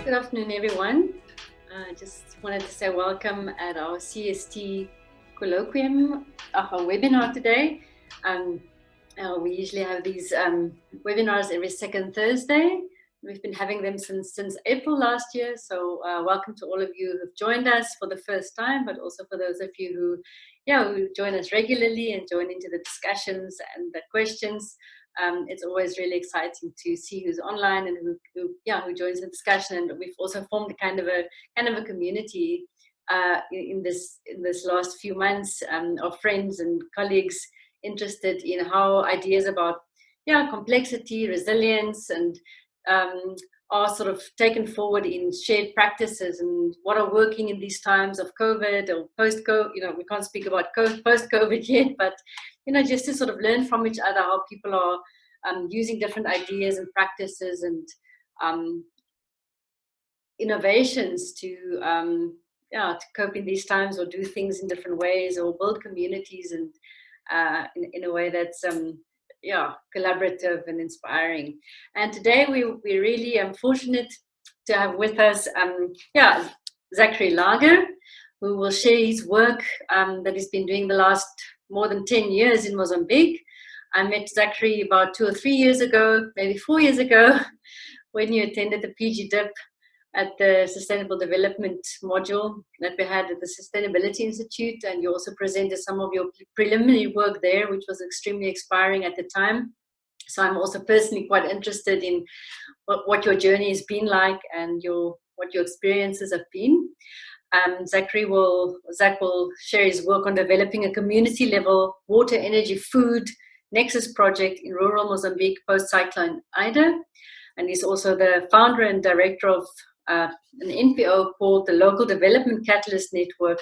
Good afternoon, everyone. Just wanted to say welcome at our CST colloquium, our webinar today. We usually have these webinars every second Thursday. We've been having them since April last year. So welcome to all of you who've joined us for the first time, but also for those of you who join us regularly and join into the discussions and the questions. It's always really exciting to see who's online and who joins the discussion. And we've also formed a kind of a community in this last few months of friends and colleagues interested in how ideas about complexity, resilience, and are sort of taken forward in shared practices and what are working in these times of COVID or post-COVID. We can't speak about post-COVID yet, but just to sort of learn from each other how people are using different ideas and practices and innovations to cope in these times, or do things in different ways, or build communities and in a way that's collaborative and inspiring. And today we're really fortunate to have with us Zachary Lager, who will share his work that he's been doing the last more than 10 years in Mozambique. I met Zachary about 2 or 3 years ago, maybe 4 years ago, when you attended the PG DIP at the Sustainable Development module that we had at the Sustainability Institute, and you also presented some of your preliminary work there, which was extremely inspiring at the time. So I'm also personally quite interested in what your journey has been like and what your experiences have been. Zach will share his work on developing a community-level water, energy, food nexus project in rural Mozambique post-Cyclone Idai. And he's also the founder and director of an NPO called the Local Development Catalyst Network,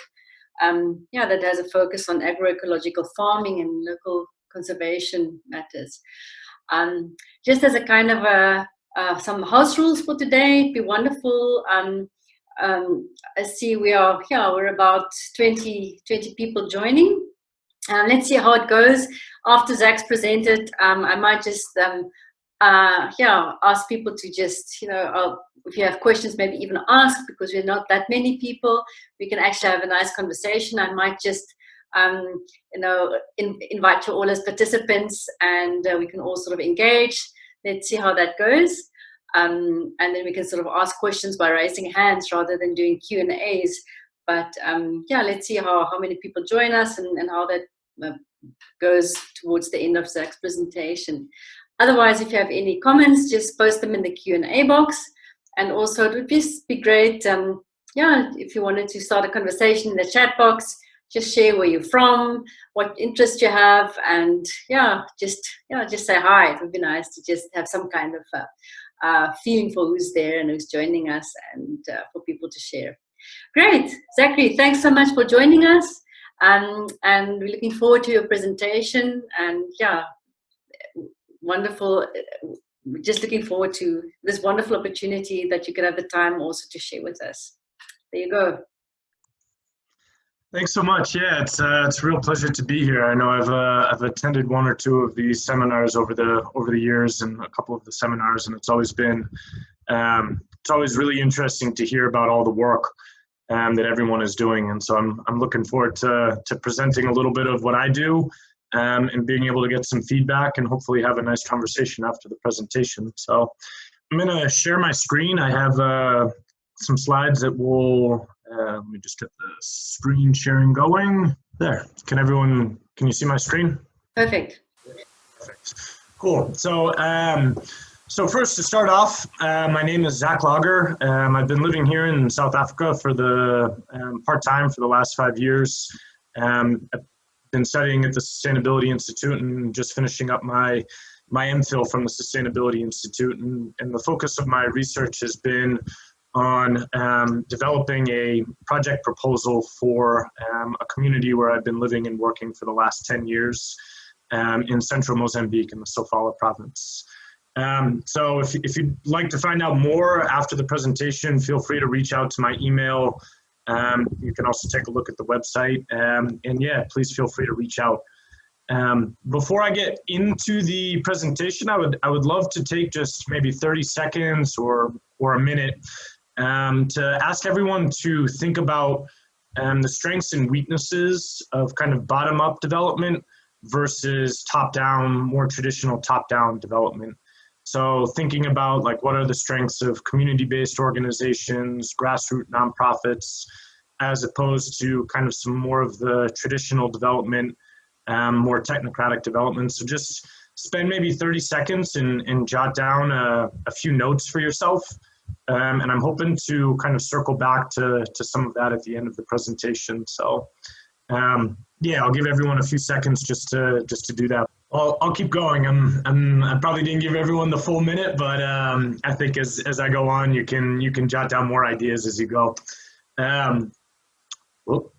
that has a focus on agroecological farming and local conservation matters. Just as a kind of some house rules for today, it'd be wonderful. I see we're about 20 people joining. Let's see how it goes. After Zach's presented, I might just ask people to just, if you have questions, maybe even ask, because we're not that many people. We can actually have a nice conversation. I might just, invite you all as participants, and we can all sort of engage. Let's see how that goes. And then we can sort of ask questions by raising hands rather than doing Q&As. But let's see how many people join us and how that goes towards the end of Zach's presentation. Otherwise, if you have any comments, just post them in the Q&A box. And also, it would just be great, if you wanted to start a conversation in the chat box, just share where you're from, what interests you have, and just say hi. It would be nice to just have some kind of feeling for who's there and who's joining us, and for people to share. Great, Zachary, thanks so much for joining us, and we're looking forward to your presentation. And wonderful. Just looking forward to this wonderful opportunity that you could have the time also to share with us. There you go. Thanks so much. Yeah, it's a real pleasure to be here. I know I've attended 1 or 2 of these seminars over the years, and a couple of the seminars, and it's always been really interesting to hear about all the work that everyone is doing. And so I'm looking forward to presenting a little bit of what I do, and being able to get some feedback and hopefully have a nice conversation after the presentation. So I'm going to share my screen. I have some slides that will, let me just get the screen sharing going. There. Can you see my screen? Perfect. Perfect. Cool. So first, to start off, my name is Zach Lager. I've been living here in South Africa for the part-time for the last 5 years. I've been studying at the Sustainability Institute and just finishing up my MPhil from the Sustainability Institute. And the focus of my research has been on developing a project proposal for a community where I've been living and working for the last 10 years in central Mozambique in the Sofala province. So if you'd like to find out more after the presentation, feel free to reach out to my email. You can also take a look at the website, and please feel free to reach out. Before I get into the presentation, I would love to take just maybe 30 seconds or a minute to ask everyone to think about the strengths and weaknesses of kind of bottom-up development versus top-down, more traditional top-down development. So thinking about like what are the strengths of community-based organizations, grassroots nonprofits, as opposed to kind of some more of the traditional development, more technocratic development. So just spend maybe 30 seconds and jot down a few notes for yourself. And I'm hoping to kind of circle back to some of that at the end of the presentation. So yeah, I'll give everyone a few seconds just to do that. I'll keep going. I probably didn't give everyone the full minute, but I think as I go on, you can jot down more ideas as you go. Whoop,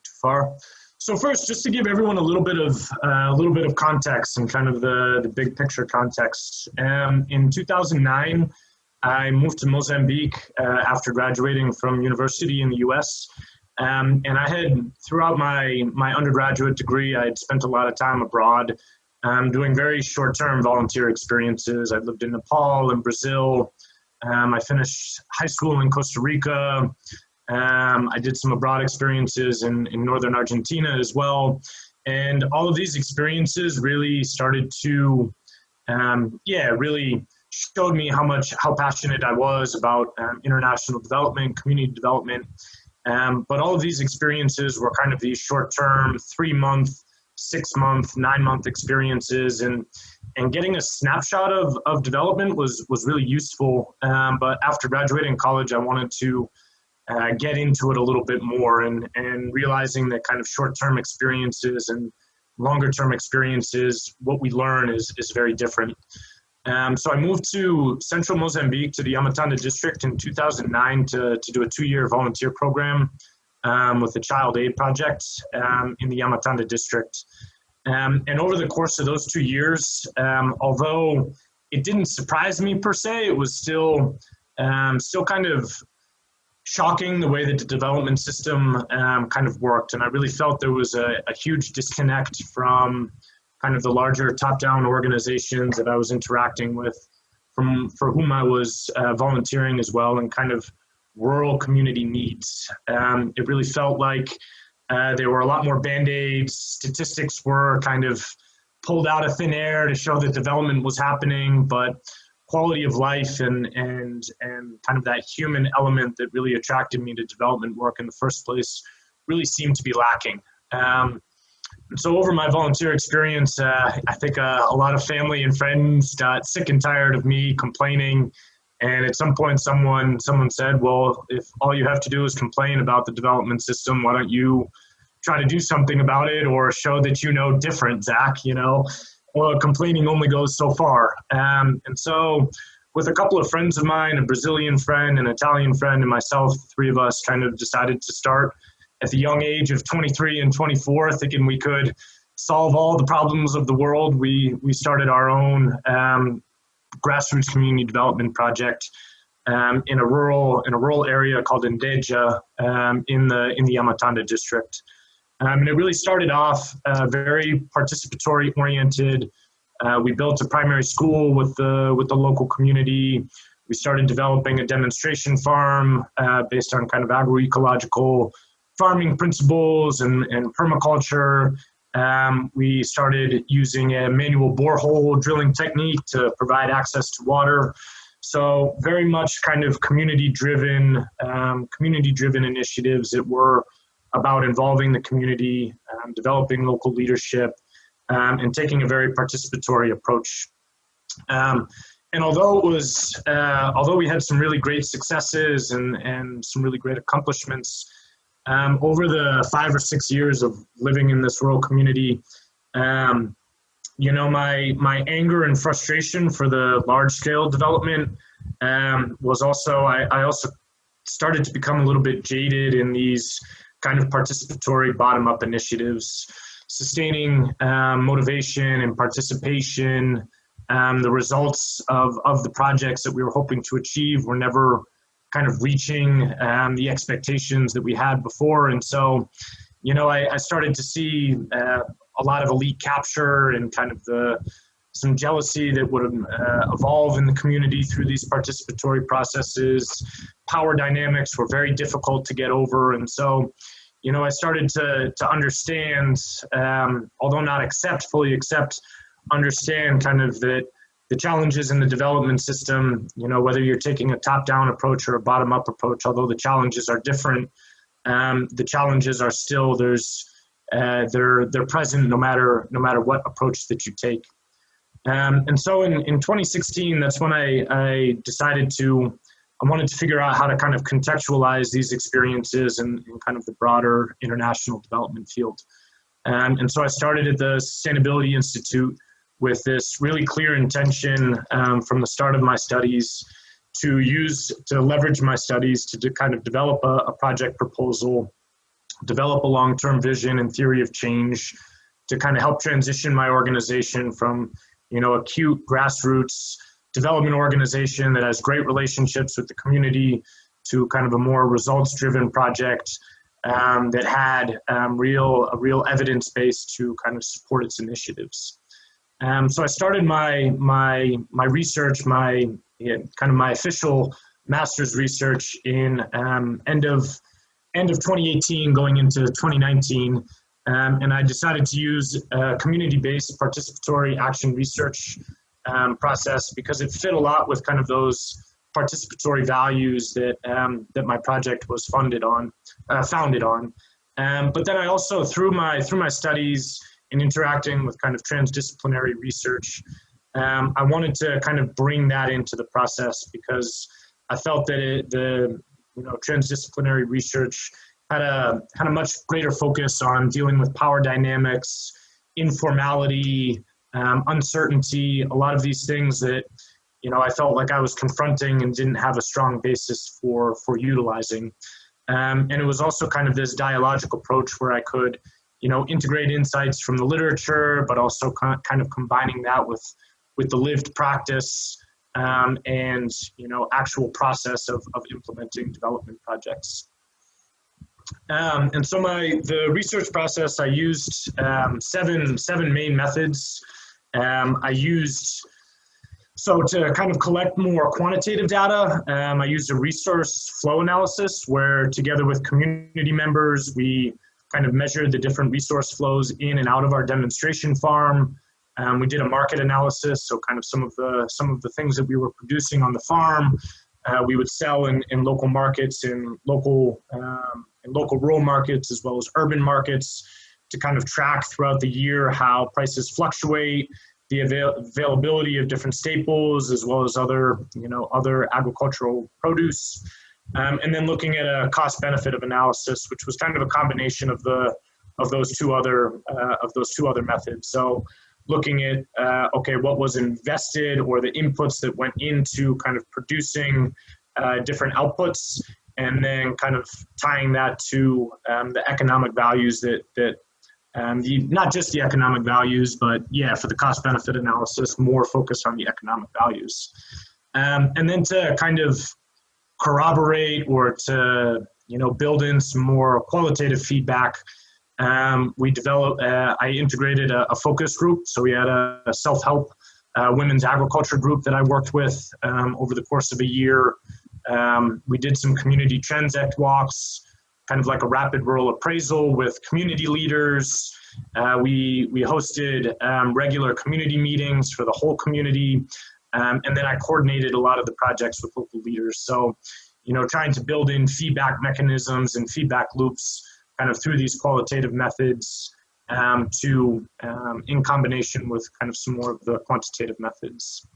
too far. So first, just to give everyone a little bit of context and kind of the big picture context. In 2009, I moved to Mozambique after graduating from university in the U.S. And I had, throughout my undergraduate degree, I had spent a lot of time abroad doing very short-term volunteer experiences. I lived in Nepal and Brazil. I finished high school in Costa Rica. I did some abroad experiences in northern Argentina as well. And all of these experiences really started to, really showed me how passionate I was about international development, community development. But all of these experiences were kind of these short-term, 3-month, 6-month, 9-month experiences, and getting a snapshot of development was really useful. But after graduating college, I wanted to get into it a little bit more, and realizing that kind of short-term experiences and longer-term experiences, what we learn is very different. So I moved to central Mozambique, to the Yamatanda district in 2009 to do a 2-year volunteer program with the Child Aid Project in the Yamatanda district. And over the course of those 2 years, although it didn't surprise me per se, it was still kind of shocking the way that the development system kind of worked. And I really felt there was a huge disconnect from kind of the larger top-down organizations that I was interacting with, for whom I was volunteering as well, and kind of rural community needs. It really felt like there were a lot more Band-Aids. Statistics were kind of pulled out of thin air to show that development was happening, but quality of life and kind of that human element that really attracted me to development work in the first place really seemed to be lacking. So over my volunteer experience, I think a lot of family and friends got sick and tired of me complaining. And at some point, someone said, well, if all you have to do is complain about the development system, why don't you try to do something about it, or show that you know different, Zach, Well, complaining only goes so far. And so with a couple of friends of mine, a Brazilian friend, an Italian friend, and myself, the three of us kind of decided to start at the young age of 23 and 24, thinking we could solve all the problems of the world. We started our own grassroots community development project in a rural area called Ndeja in the Yamatanda district. And it really started off very participatory oriented. We built a primary school with the local community. We started developing a demonstration farm based on kind of agroecological farming principles and permaculture. We started using a manual borehole drilling technique to provide access to water. So very much kind of community-driven initiatives that were about involving the community, developing local leadership, and taking a very participatory approach. And although we had some really great successes and some really great accomplishments, over the 5 or 6 years of living in this rural community, my anger and frustration for the large-scale development was also, I also started to become a little bit jaded in these kind of participatory bottom-up initiatives, sustaining motivation and participation. The results of the projects that we were hoping to achieve were never kind of reaching the expectations that we had before. And so, I started to see a lot of elite capture and kind of some jealousy that would evolve in the community through these participatory processes. power dynamics were very difficult to get over. And so, you know, I started to understand, although not fully accept, understand kind of that the challenges in the development system, you know, whether you're taking a top-down approach or a bottom-up approach, although the challenges are different, the challenges are still, they're present no matter what approach that you take. And so in 2016, that's when I decided I wanted to figure out how to kind of contextualize these experiences in kind of the broader international development field. And so I started at the Sustainability Institute with this really clear intention from the start of my studies to leverage my studies to kind of develop a project proposal, develop a long-term vision and theory of change to kind of help transition my organization from, you know, acute grassroots development organization that has great relationships with the community to kind of a more results-driven project that had a real evidence base to kind of support its initiatives. So I started my research, my official master's research in end of 2018 going into 2019. And I decided to use a community-based participatory action research process because it fit a lot with kind of those participatory values that that my project was founded on. But then I also, through my studies and interacting with kind of transdisciplinary research, I wanted to kind of bring that into the process because I felt that transdisciplinary research had a much greater focus on dealing with power dynamics, informality, uncertainty, a lot of these things that, you know, I felt like I was confronting and didn't have a strong basis for utilizing. And it was also kind of this dialogical approach where I could, you know, integrate insights from the literature, but also kind of combining that with the lived practice and, you know, actual process of implementing development projects. And so the research process, I used seven main methods. So to kind of collect more quantitative data, I used a resource flow analysis where together with community members, we kind of measured the different resource flows in and out of our demonstration farm. We did a market analysis, so kind of some of the things that we were producing on the farm, we would sell in local markets, in local rural markets, as well as urban markets, to kind of track throughout the year how prices fluctuate, the availability of different staples, as well as other agricultural produce, and then looking at a cost-benefit of analysis, which was kind of a combination of those two other methods. So looking at what was invested or the inputs that went into kind of producing different outputs, and then kind of tying that to the economic values that not just the economic values, but for the cost benefit analysis, more focus on the economic values. And then to kind of corroborate or to, build in some more qualitative feedback, I integrated a focus group. So we had a self-help women's agriculture group that I worked with over the course of a year. We did some community transect walks, kind of like a rapid rural appraisal with community leaders. We hosted regular community meetings for the whole community. And then I coordinated a lot of the projects with local leaders. So, trying to build in feedback mechanisms and feedback loops kind of through these qualitative methods in combination with kind of some more of the quantitative methods.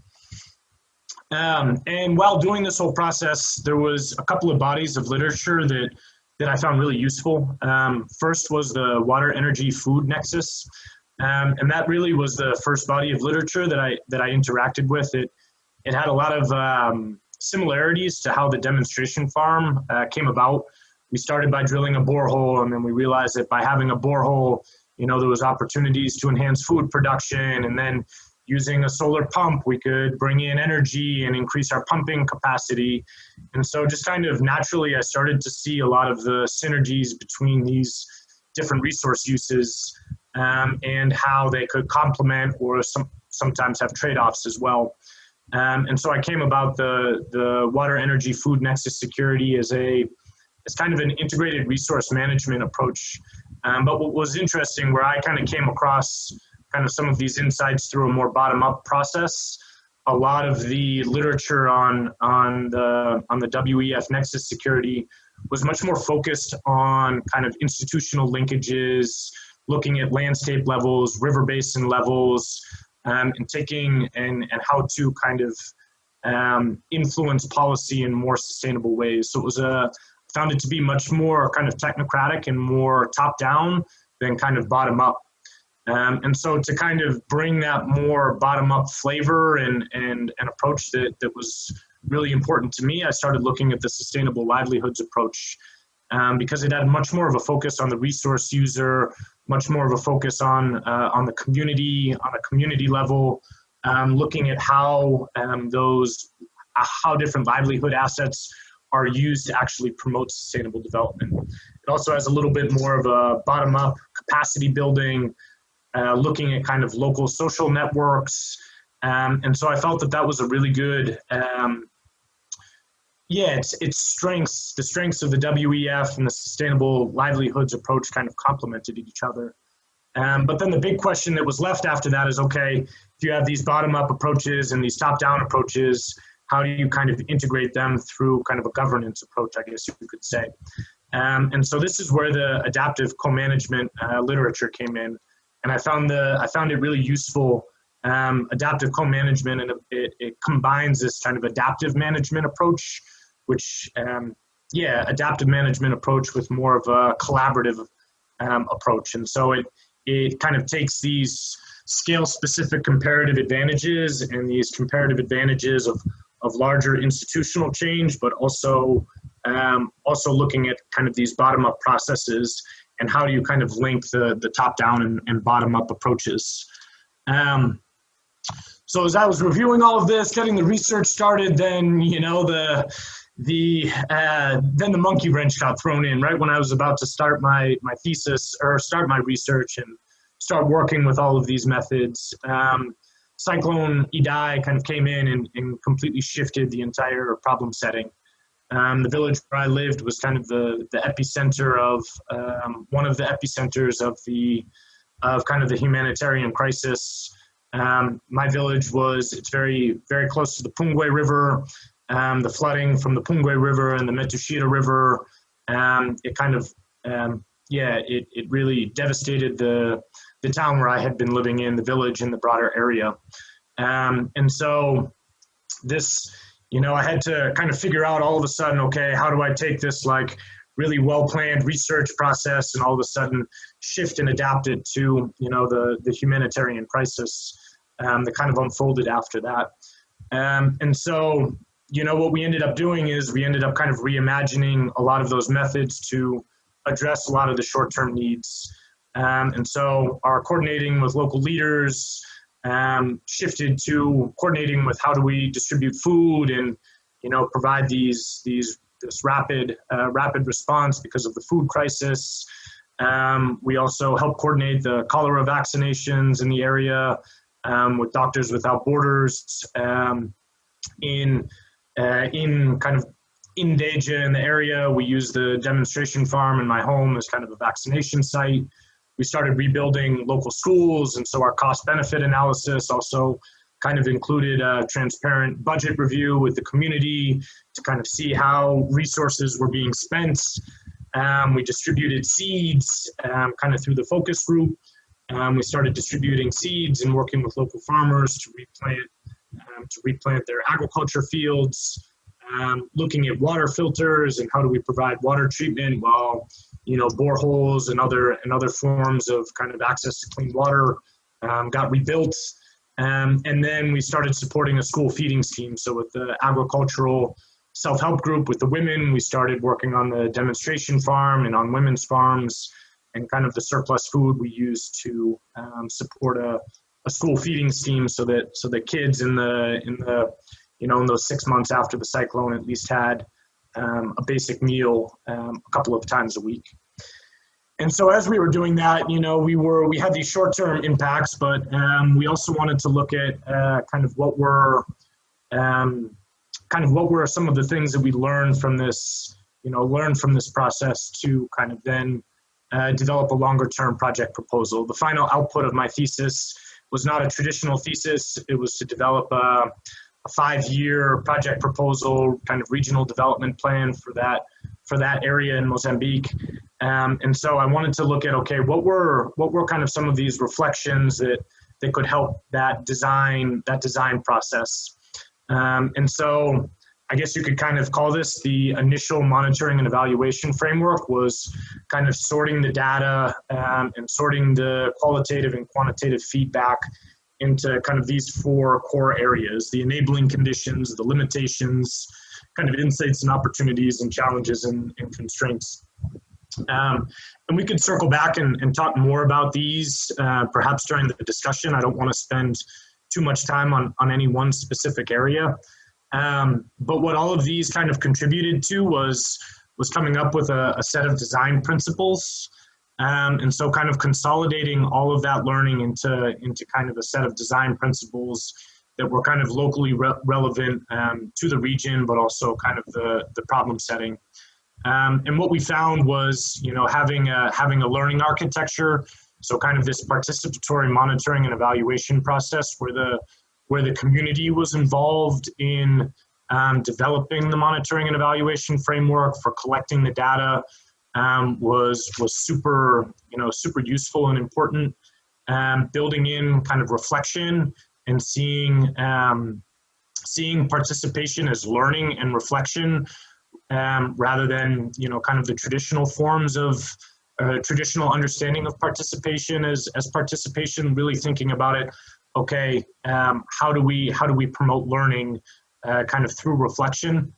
And while doing this whole process, there was a couple of bodies of literature that I found really useful. First was the Water, Energy, Food Nexus. And that really was the first body of literature that I interacted with. It had a lot of similarities to how the demonstration farm came about. We started by drilling a borehole, and then we realized that by having a borehole, there was opportunities to enhance food production, and then using a solar pump, we could bring in energy and increase our pumping capacity. And so just kind of naturally, I started to see a lot of the synergies between these different resource uses and how they could complement or sometimes have trade-offs as well. And so I came about the water, energy, food nexus security as kind of an integrated resource management approach. But what was interesting, where I kind of came across kind of some of these insights through a more bottom-up process, a lot of the literature on the WEF nexus security was much more focused on kind of institutional linkages, looking at landscape levels, river basin levels, and how to kind of influence policy in more sustainable ways. So it was found it to be much more kind of technocratic and more top-down than kind of bottom-up. And so to kind of bring that more bottom-up flavor and approach that was really important to me, I started looking at the sustainable livelihoods approach, because it had much more of a focus on the resource user, much more of a focus on the community, on a community level, looking at how different livelihood assets are used to actually promote sustainable development. It also has a little bit more of a bottom-up capacity building, looking at kind of local social networks. And so I felt that was a really good, its strengths, the strengths of the WEF and the sustainable livelihoods approach kind of complemented each other. But then the big question that was left after that is, okay, if you have these bottom-up approaches and these top-down approaches, how do you kind of integrate them through kind of a governance approach, I guess you could say. And so this is where the adaptive co-management literature came in. And I found it really useful. Adaptive co-management, and it combines this kind of adaptive management approach, which, adaptive management approach with more of a collaborative approach. And so it kind of takes these scale-specific comparative advantages and these comparative advantages of larger institutional change, but also looking at kind of these bottom-up processes and how do you kind of link the top-down and bottom-up approaches. So as I was reviewing all of this, getting the research started, then then the monkey wrench got thrown in right when I was about to start my thesis or start my research and start working with all of these methods. Cyclone Idai kind of came in and completely shifted the entire problem setting. The village where I lived was kind of the epicenter of one of the epicenters of kind of the humanitarian crisis. My village it's very, very close to the Pungwe River. The flooding from the Pungwe River and the Metushira River, it kind of, it really devastated the town where I had been living in, the village and the broader area. And so this, I had to kind of figure out all of a sudden, okay, how do I take this like really well-planned research process and all of a sudden shift and adapt it to, the humanitarian crisis that kind of unfolded after that. And so, what we ended up doing is we ended up kind of reimagining a lot of those methods to address a lot of the short-term needs. And so our coordinating with local leaders shifted to coordinating with how do we distribute food and, provide this rapid response because of the food crisis. We also help coordinate the cholera vaccinations in the area with Doctors Without Borders in kind of in Deja in the area. We use the demonstration farm in my home as kind of a vaccination site. We started rebuilding local schools, and so our cost-benefit analysis also kind of included a transparent budget review with the community to kind of see how resources were being spent. We distributed seeds kind of through the focus group. We started distributing seeds and working with local farmers to replant their agriculture fields, looking at water filters and how do we provide water treatment while, boreholes and other forms of kind of access to clean water got rebuilt. And then we started supporting a school feeding scheme. So with the agricultural self-help group with the women, we started working on the demonstration farm and on women's farms, and kind of the surplus food we used to support a school feeding scheme so that kids in those 6 months after the cyclone at least had a basic meal a couple of times a week. And so as we were doing that, we had these short-term impacts, but we also wanted to look at kind of what were kind of what were some of the things that we learned from this, process to kind of then develop a longer term project proposal. The final output of my thesis was not a traditional thesis. It was to develop a 5-year project proposal, kind of regional development plan for that area in Mozambique. And so I wanted to look at, okay, what were kind of some of these reflections that could help that design process. And so I guess you could kind of call this the initial monitoring and evaluation framework, was kind of sorting the data and sorting the qualitative and quantitative feedback into kind of these 4 core areas: the enabling conditions, the limitations, kind of insights and opportunities, and challenges and constraints. And we could circle back and talk more about these perhaps during the discussion. I don't want to spend too much time on any one specific area. But what all of these kind of contributed to was coming up with a set of design principles. And so kind of consolidating all of that learning into kind of a set of design principles that were kind of locally relevant to the region, but also kind of the problem setting. And what we found was, having a learning architecture, so kind of this participatory monitoring and evaluation process where the community was involved in developing the monitoring and evaluation framework, for collecting the data, was super useful and important. Building in kind of reflection and seeing participation as learning and reflection, rather than kind of the traditional forms of traditional understanding of participation as participation. Really thinking about it, okay, how do we promote learning kind of through reflection,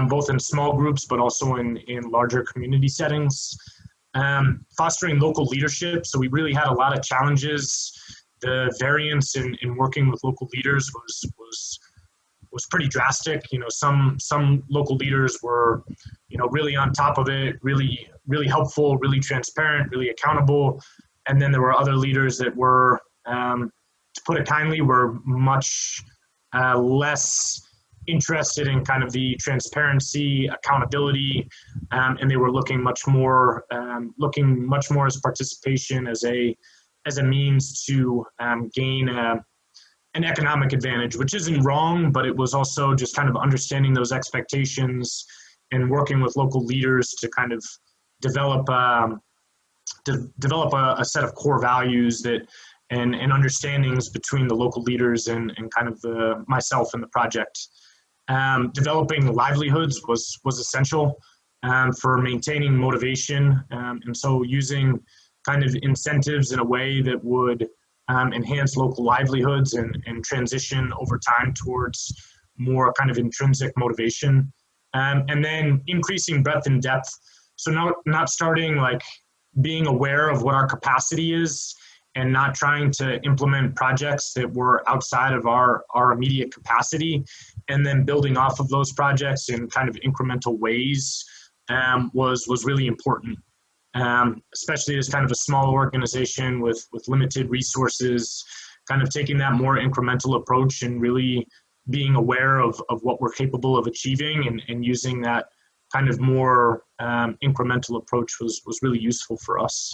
both in small groups but also in larger community settings. Fostering local leadership. So we really had a lot of challenges. The variance in working with local leaders was pretty drastic. Some local leaders were, really on top of it, really helpful, really transparent, really accountable. And then there were other leaders that were, to put it kindly, were much less interested in kind of the transparency, accountability, and they were looking much more as participation as a means to gain an economic advantage, which isn't wrong, but it was also just kind of understanding those expectations and working with local leaders to kind of develop a set of core values that and understandings between the local leaders and kind of myself and the project. Developing livelihoods was essential for maintaining motivation, and so using kind of incentives in a way that would enhance local livelihoods and transition over time towards more kind of intrinsic motivation, and then increasing breadth and depth. So not starting like being aware of what our capacity is and not trying to implement projects that were outside of our immediate capacity, and then building off of those projects in kind of incremental ways was really important. Especially as kind of a small organization with limited resources, kind of taking that more incremental approach and really being aware of what we're capable of achieving and using that kind of more incremental approach was really useful for us.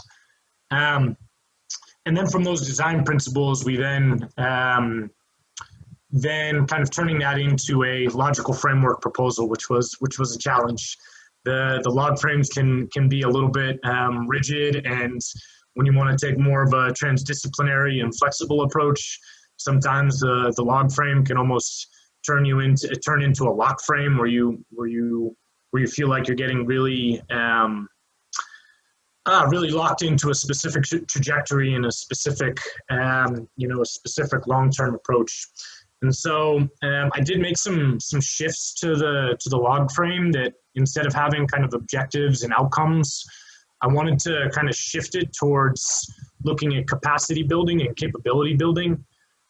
And then from those design principles, we then kind of turning that into a logical framework proposal, which was a challenge. The log frames can be a little bit rigid, and when you want to take more of a transdisciplinary and flexible approach, sometimes the log frame can almost turn into a lock frame where you feel like you're getting really locked into a specific trajectory and a specific long-term approach. And so I did make some shifts to the log frame, that instead of having kind of objectives and outcomes, I wanted to kind of shift it towards looking at capacity building and capability building.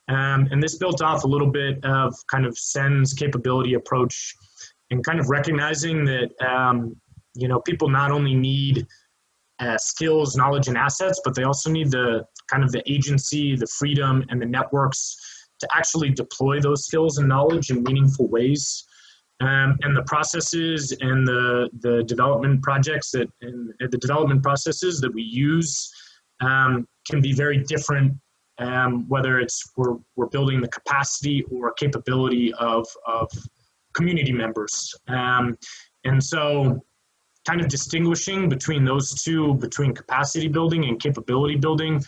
And this built off a little bit of kind of Sen's capability approach, and kind of recognizing that people not only need skills, knowledge, and assets, but they also need the kind of the agency, the freedom, and the networks to actually deploy those skills and knowledge in meaningful ways. And the processes and the development projects and the development processes that we use can be very different, whether it's we're building the capacity or capability of community members. And so kind of distinguishing between those two, between capacity building and capability building,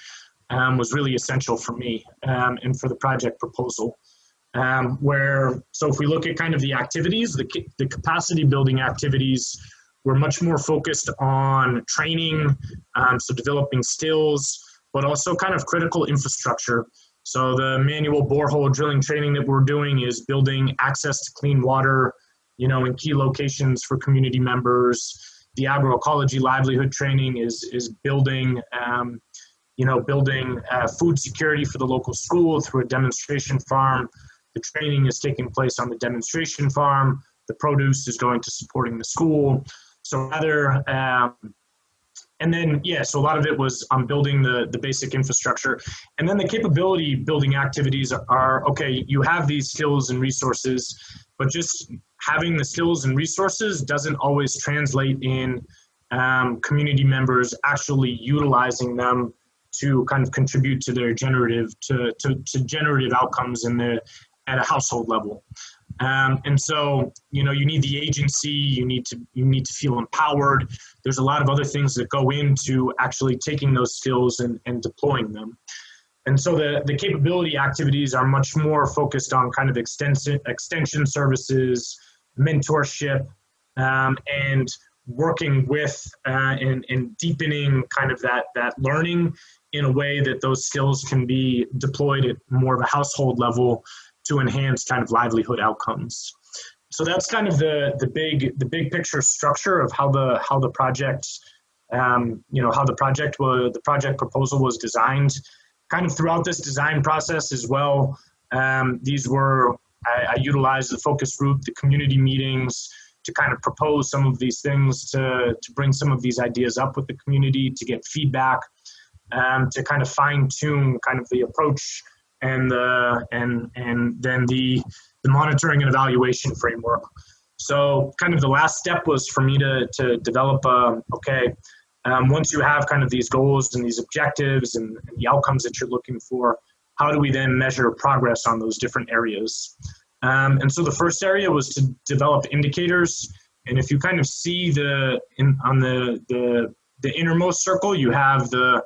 was really essential for me and for the project proposal. So if we look at kind of the activities, the capacity building activities were much more focused on training, so developing skills, but also kind of critical infrastructure. So the manual borehole drilling training that we're doing is building access to clean water, in key locations for community members. The agroecology livelihood training is building, building food security for the local school through a demonstration farm. The training is taking place on the demonstration farm. The produce is going to supporting the school. So rather, so a lot of it was on building the basic infrastructure. And then the capability building activities are, okay, you have these skills and resources, but just having the skills and resources doesn't always translate in community members actually utilizing them to kind of contribute to their generative outcomes at a household level. And so, you need the agency, you need to feel empowered. There's a lot of other things that go into actually taking those skills and deploying them. And so the capability activities are much more focused on kind of extension services, mentorship, and working with and deepening kind of that learning in a way that those skills can be deployed at more of a household level to enhance kind of livelihood outcomes. So that's kind of the big picture structure of how the project the project proposal was designed. Kind of throughout this design process as well, I utilized the focus group, the community meetings, to kind of propose some of these things, to bring some of these ideas up with the community, to get feedback, to kind of fine tune kind of the approach and then the monitoring and evaluation framework. So kind of the last step was for me to develop once you have kind of these goals and these objectives and the outcomes that you're looking for, how do we then measure progress on those different areas? And so the first area was to develop indicators. And if you kind of see on the innermost circle, you have the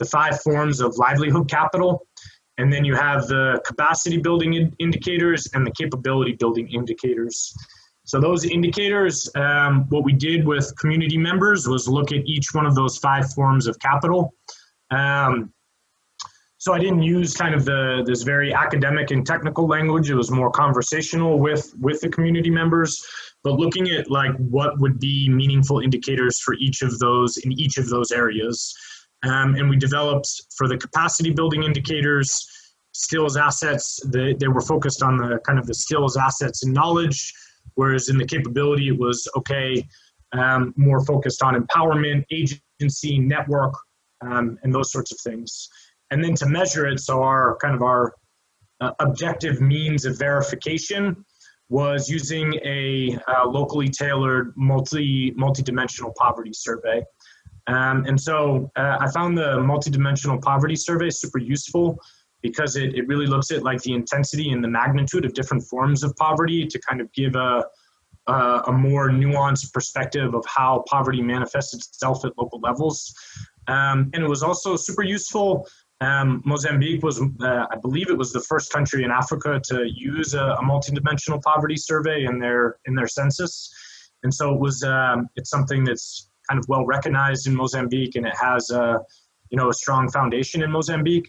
5 forms of livelihood capital. And then you have the capacity building indicators and the capability building indicators. So those indicators, what we did with community members was look at each one of those 5 forms of capital. So I didn't use kind of this very academic and technical language. It was more conversational with the community members, but looking at like what would be meaningful indicators for each of those in each of those areas. And we developed for the capacity building indicators, skills assets. They were focused on the kind of the skills, assets, and knowledge, whereas in the capability it was more focused on empowerment, agency, network, and those sorts of things. And then to measure it, so our objective means of verification was using a locally tailored multi-dimensional poverty survey. And so I found the multi-dimensional poverty survey super useful because it really looks at like the intensity and the magnitude of different forms of poverty to kind of give a more nuanced perspective of how poverty manifests itself at local levels. And it was also super useful. Mozambique was, I believe it was the first country in Africa to use a multi-dimensional poverty survey in their census. And so it was, it's something that's kind of well recognized in Mozambique, and it has a strong foundation in Mozambique.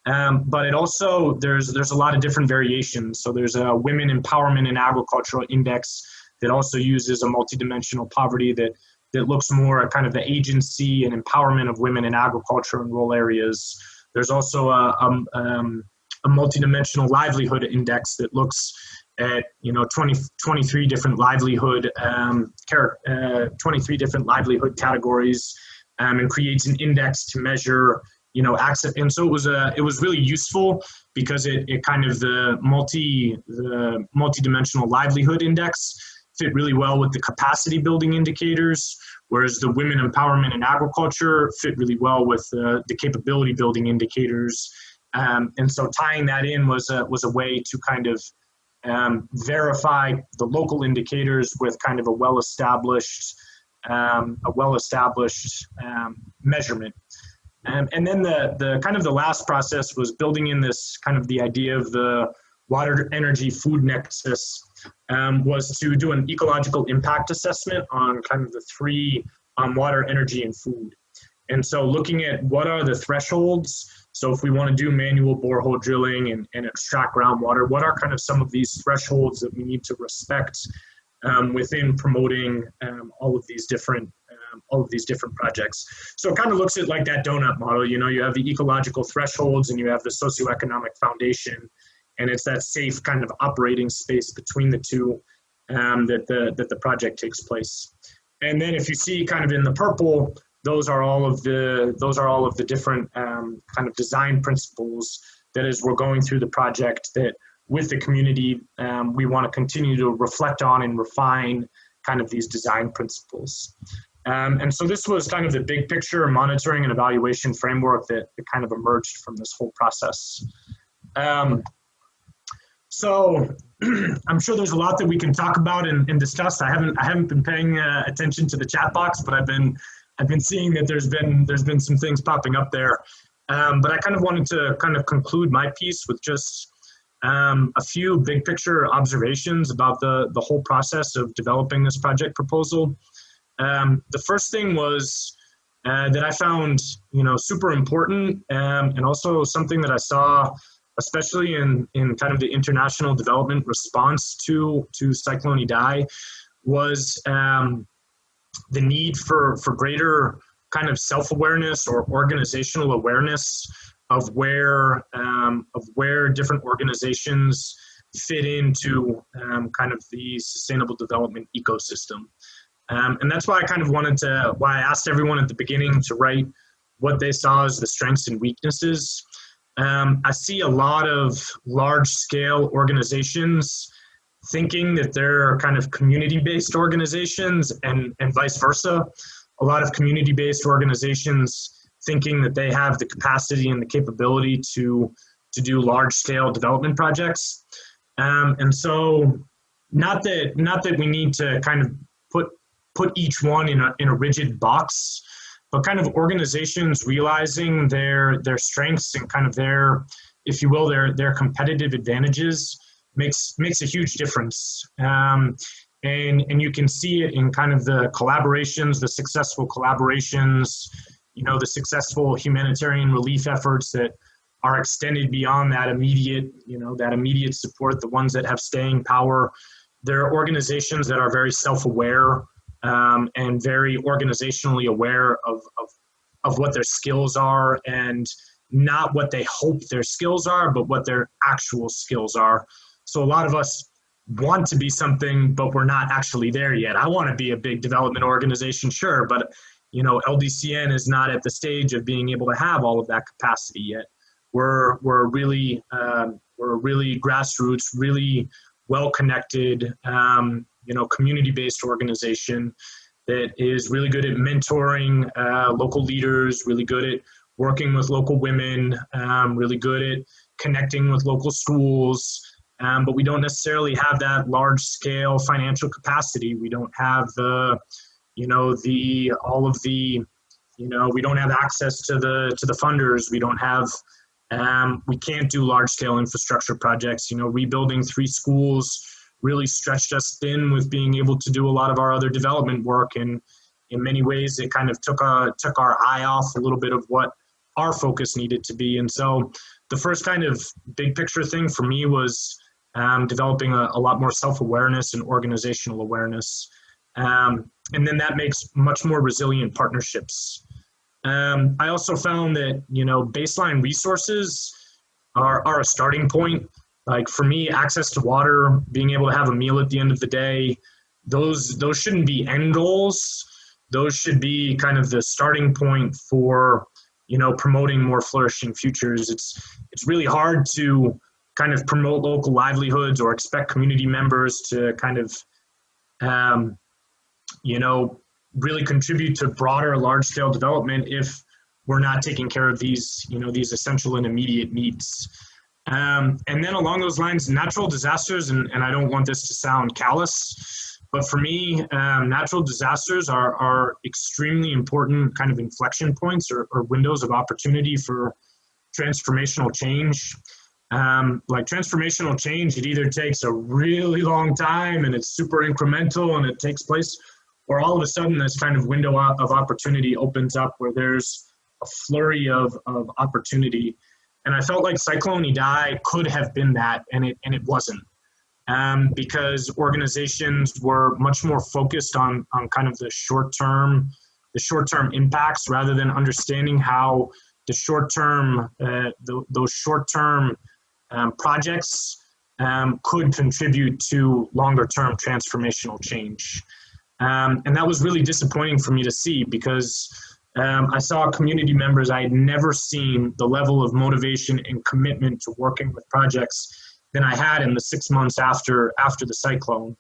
But it also, there's a lot of different variations. So there's a Women Empowerment and Agricultural Index that also uses a multidimensional poverty that looks more at kind of the agency and empowerment of women in agriculture and rural areas. There's also a multidimensional livelihood index that looks at 23 different livelihood 23 different livelihood categories, and creates an index to measure access. And so it was really useful because it kind of the multi-dimensional livelihood index fit really well with the capacity building indicators, whereas the women empowerment in agriculture fit really well with the capability building indicators. And so tying that in was a way to kind of verify the local indicators with kind of a well-established measurement. And then the kind of the last process was building in this kind of the idea of the water, energy, food nexus, was to do an ecological impact assessment on kind of the three water, energy, and food. And so looking at what are the thresholds. So if we want to do manual borehole drilling and extract groundwater, what are kind of some of these thresholds that we need to respect within promoting all of these different projects. So it kind of looks at like that donut model. You have the ecological thresholds and you have the socioeconomic foundation, and it's that safe kind of operating space between the two that the project takes place. And then if you see kind of in the purple, those are all of the different kind of design principles that as we're going through the project that with the community, we want to continue to reflect on and refine kind of these design principles. And so this was kind of the big picture monitoring and evaluation framework that kind of emerged from this whole process. So I'm sure there's a lot that we can talk about and discuss. I haven't been paying attention to the chat box, but I've been seeing that there's been some things popping up there. But I kind of wanted to kind of conclude my piece with just a few big picture observations about the whole process of developing this project proposal. The first thing was that I found, super important, and also something that I saw, especially in kind of the international development response to Cyclone Idai, was the need for greater kind of self-awareness or organizational awareness of where different organizations fit into kind of the sustainable development ecosystem. And that's why I kind of why I asked everyone at the beginning to write what they saw as the strengths and weaknesses. I see a lot of large-scale organizations thinking that they're kind of community-based organizations and vice versa. A lot of community-based organizations thinking that they have the capacity and the capability to do large-scale development projects. And so not that we need to kind of put each one in a rigid box, but kind of organizations realizing their strengths and kind of their, if you will, their competitive advantages makes a huge difference. And you can see it in kind of the collaborations, the successful collaborations, the successful humanitarian relief efforts that are extended beyond that immediate support, the ones that have staying power. There are organizations that are very self-aware and very organizationally aware of what their skills are, and not what they hope their skills are, but what their actual skills are. So a lot of us want to be something, but we're not actually there yet. I want to be a big development organization, sure, but LDCN is not at the stage of being able to have all of that capacity yet. We're really grassroots, really well-connected, community-based organization that is really good at mentoring local leaders, really good at working with local women, really good at connecting with local schools, but we don't necessarily have that large-scale financial capacity. We don't have we don't have access to the funders. We don't have, we can't do large-scale infrastructure projects. Rebuilding 3 schools really stretched us thin with being able to do a lot of our other development work. And in many ways, it kind of took our eye off a little bit of what our focus needed to be. And so the first kind of big picture thing for me was developing a lot more self-awareness and organizational awareness. And then that makes much more resilient partnerships. I also found that, baseline resources are a starting point. Like for me, access to water, being able to have a meal at the end of the day, those shouldn't be end goals. Those should be kind of the starting point for promoting more flourishing futures. It's really hard to kind of promote local livelihoods or expect community members to kind of, really contribute to broader large-scale development if we're not taking care of these essential and immediate needs. And then along those lines, natural disasters, and I don't want this to sound callous, but for me, natural disasters are extremely important kind of inflection points or windows of opportunity for transformational change. Like transformational change, it either takes a really long time and it's super incremental and it takes place, or all of a sudden this kind of window of opportunity opens up where there's a flurry of opportunity. And I felt like Cyclone Idai could have been that, and it wasn't. Because organizations were much more focused on kind of the short-term impacts rather than understanding how the short-term, those short-term projects could contribute to longer-term transformational change. And that was really disappointing for me to see, because I saw community members I had never seen the level of motivation and commitment to working with projects than I had in the 6 months after the cyclone.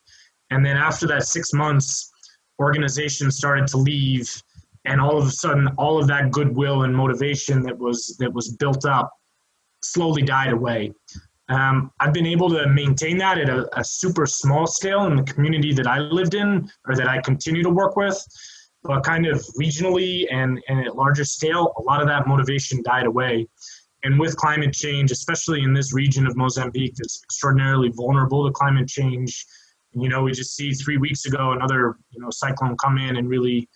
And then after that 6 months, organizations started to leave, and all of a sudden, all of that goodwill and motivation that was built up slowly died away. I've been able to maintain that at a super small scale in the community that I lived in, or that I continue to work with, but kind of regionally and at larger scale, a lot of that motivation died away. And with climate change, especially in this region of Mozambique that's extraordinarily vulnerable to climate change, we just see 3 weeks ago another cyclone come in and really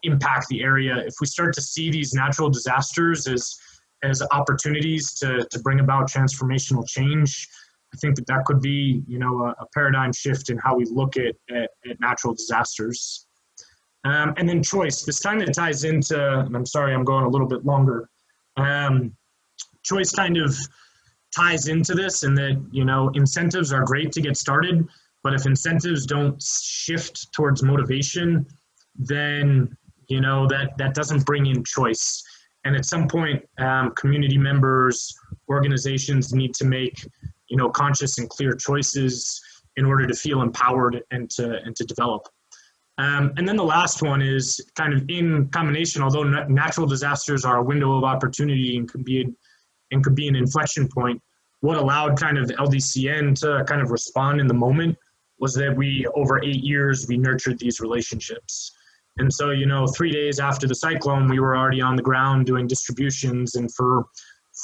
impact the area. If we start to see these natural disasters as opportunities to bring about transformational change, I think that could be a paradigm shift in how we look at natural disasters. And then choice. This kind of ties into, and I'm sorry I'm going a little bit longer. Choice kind of ties into this, in that incentives are great to get started, but if incentives don't shift towards motivation, then that doesn't bring in choice. And at some point, community members, organizations need to make conscious and clear choices in order to feel empowered and to develop. And then the last one is kind of in combination. Although natural disasters are a window of opportunity and could be an inflection point, what allowed kind of the LDCN to kind of respond in the moment was that over 8 years, we nurtured these relationships. And so, 3 days after the cyclone, we were already on the ground doing distributions. And for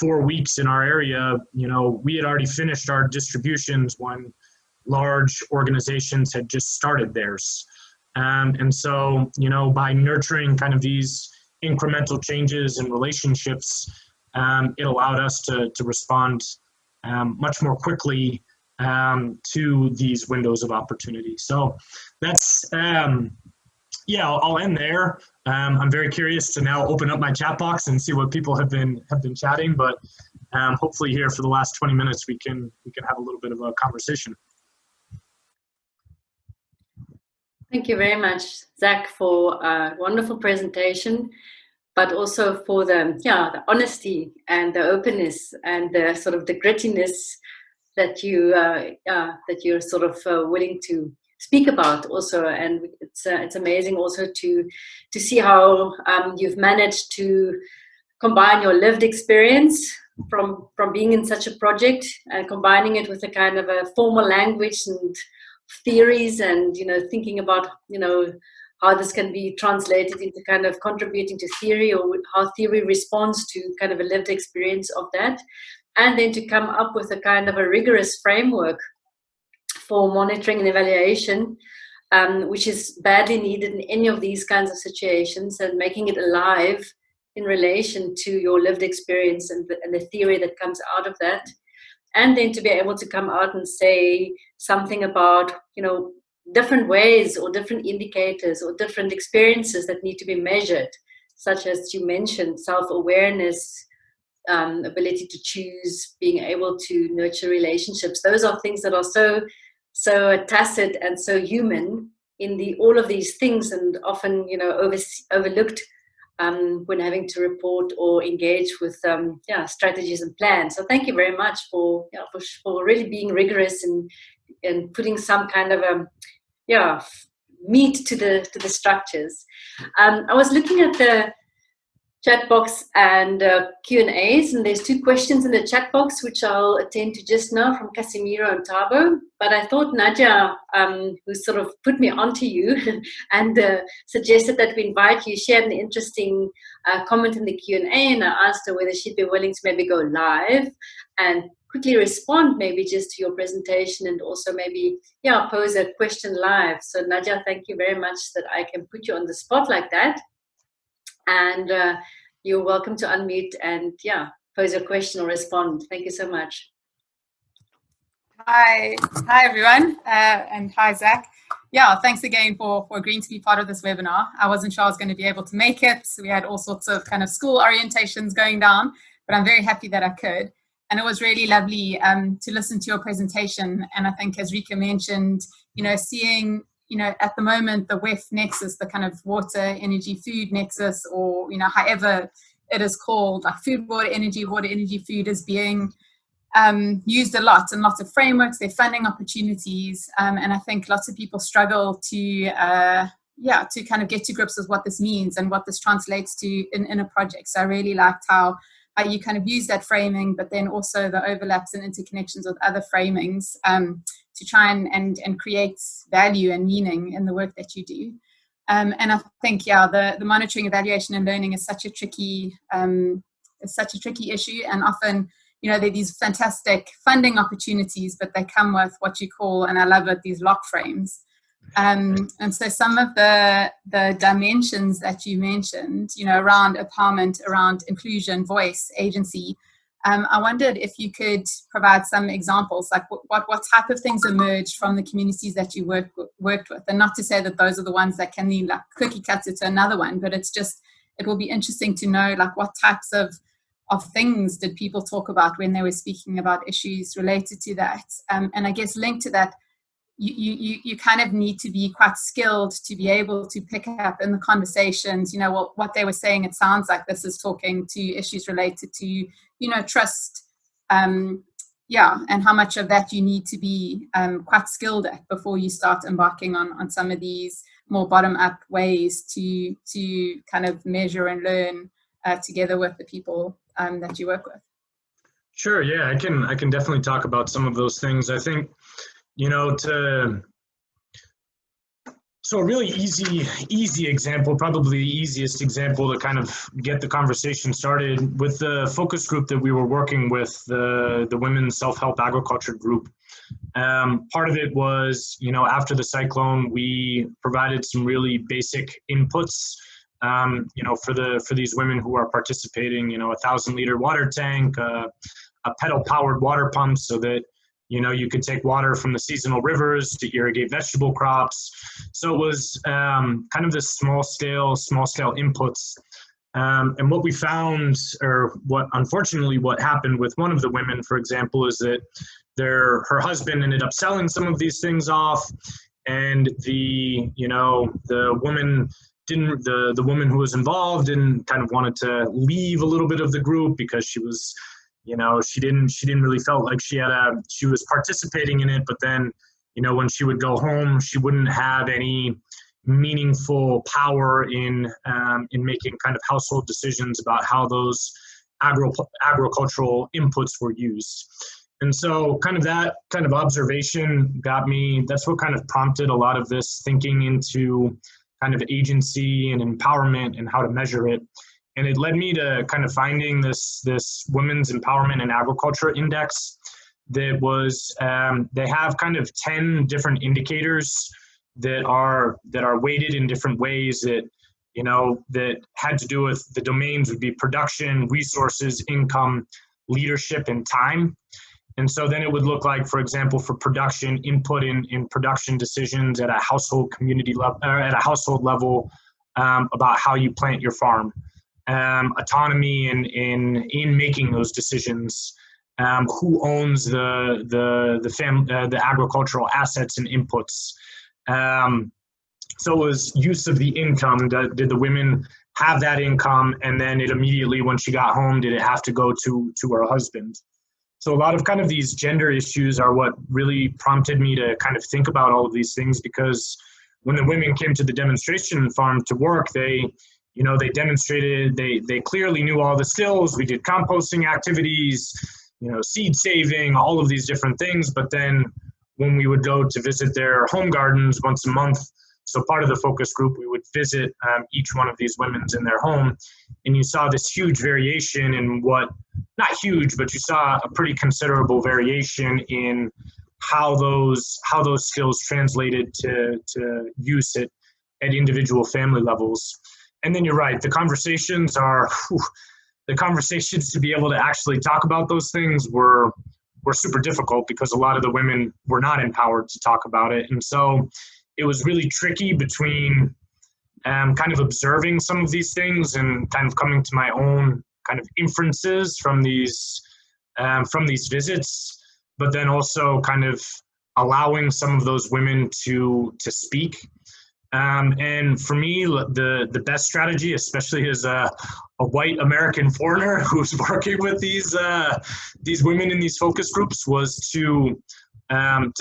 4 weeks in our area, we had already finished our distributions when large organizations had just started theirs. And so, by nurturing kind of these incremental changes and relationships, it allowed us to respond much more quickly to these windows of opportunity. So that's, I'll end there. I'm very curious to now open up my chat box and see what people have been chatting, but hopefully here for the last 20 minutes, we can have a little bit of a conversation. Thank you very much, Zach, for a wonderful presentation, but also for the honesty and the openness and the sort of the grittiness that you're sort of willing to speak about also. And it's amazing also to see how you've managed to combine your lived experience from being in such a project and combining it with a kind of a formal language and theories, and thinking about how this can be translated into kind of contributing to theory, or how theory responds to kind of a lived experience of that, and then to come up with a kind of a rigorous framework for monitoring and evaluation, which is badly needed in any of these kinds of situations, and making it alive in relation to your lived experience and the theory that comes out of that. And then to be able to come out and say something about, different ways or different indicators or different experiences that need to be measured, such as you mentioned, self-awareness, ability to choose, being able to nurture relationships. Those are things that are so tacit and so human in all of these things, and often, overlooked when having to report or engage with strategies and plans. So thank you very much for really being rigorous and putting some kind of meat to the structures. I was looking at the chat box and Q&As, and there's two questions in the chat box which I'll attend to just now from Casimiro and Tabo. But I thought Nadia, who sort of put me onto you and suggested that we invite you, shared an interesting comment in the Q&A, and I asked her whether she'd be willing to maybe go live and quickly respond maybe just to your presentation, and also maybe pose a question live. So Nadia, thank you very much that I can put you on the spot like that. And you're welcome to unmute and pose a question or respond. Thank you so much. Hi everyone, and hi Zach. Yeah, thanks again for agreeing to be part of this webinar. I wasn't sure I was going to be able to make it, so we had all sorts of kind of school orientations going down, but I'm very happy that I could. And it was really lovely to listen to your presentation. And I think, as Rika mentioned, seeing at the moment, the WEF nexus, the kind of water, energy, food nexus, or, however it is called, like food, water, energy, food, is being used a lot in lots of frameworks, their funding opportunities. And I think lots of people struggle to kind of get to grips with what this means and what this translates to in a project. So I really liked how you kind of use that framing, but then also the overlaps and interconnections with other framings to try and create value and meaning in the work that you do. And I think, the monitoring, evaluation, and learning is such a tricky issue. And often, there are these fantastic funding opportunities, but they come with what you call, and I love it, these lock frames. And so some of the dimensions that you mentioned, around empowerment, around inclusion, voice, agency, I wondered if you could provide some examples, like what type of things emerged from the communities that you worked with, and not to say that those are the ones that can then like cookie cuts it to another one, but it will be interesting to know like what types of things did people talk about when they were speaking about issues related to that. And I guess linked to that, you kind of need to be quite skilled to be able to pick up in the conversations, what they were saying. It sounds like this is talking to issues related to, trust, and how much of that you need to be quite skilled at before you start embarking on some of these more bottom-up ways to kind of measure and learn together with the people that you work with. Sure, yeah, I can definitely talk about some of those things. I think, so a really easy example, probably the easiest example to kind of get the conversation started with the focus group that we were working with, the Women's Self-Help Agriculture group. Part of it was, after the cyclone, we provided some really basic inputs, for these women who are participating, 1,000-liter water tank, a pedal-powered water pump so that you could take water from the seasonal rivers to irrigate vegetable crops. So it was kind of this small scale inputs. And what we found, or unfortunately what happened with one of the women, for example, is that her husband ended up selling some of these things off, and the woman the woman who was involved and kind of wanted to leave a little bit of the group because she was, she didn't really felt like she was participating in it. But then, when she would go home, she wouldn't have any meaningful power in making kind of household decisions about how those agricultural inputs were used. And so kind of that kind of observation that's what kind of prompted a lot of this thinking into kind of agency and empowerment and how to measure it. And it led me to kind of finding this Women's Empowerment in Agriculture Index that was, they have kind of 10 different indicators that are weighted in different ways that, that had to do with the domains would be production, resources, income, leadership, and time. And so then it would look like, for example, for production, input in production decisions at a household community level, at a household level, about how you plant your farm, autonomy in making those decisions, who owns the agricultural assets and inputs, So it was use of the income. Did the women have that income? And then it immediately, when she got home, did it have to go to her husband? So a lot of kind of these gender issues are what really prompted me to kind of think about all of these things, because when the women came to the demonstration farm to work, they demonstrated, they clearly knew all the skills. We did composting activities, seed saving, all of these different things. But then when we would go to visit their home gardens once a month, so part of the focus group, we would visit each one of these women's in their home, and you saw this huge variation in not huge, but you saw a pretty considerable variation in how those skills translated to use at individual family levels. And then you're right, the conversations to be able to actually talk about those things were super difficult, because a lot of the women were not empowered to talk about it. And so it was really tricky between kind of observing some of these things and kind of coming to my own kind of inferences from these visits, but then also kind of allowing some of those women to speak. And for me, the best strategy, especially as a white American foreigner who's working with these women in these focus groups, was to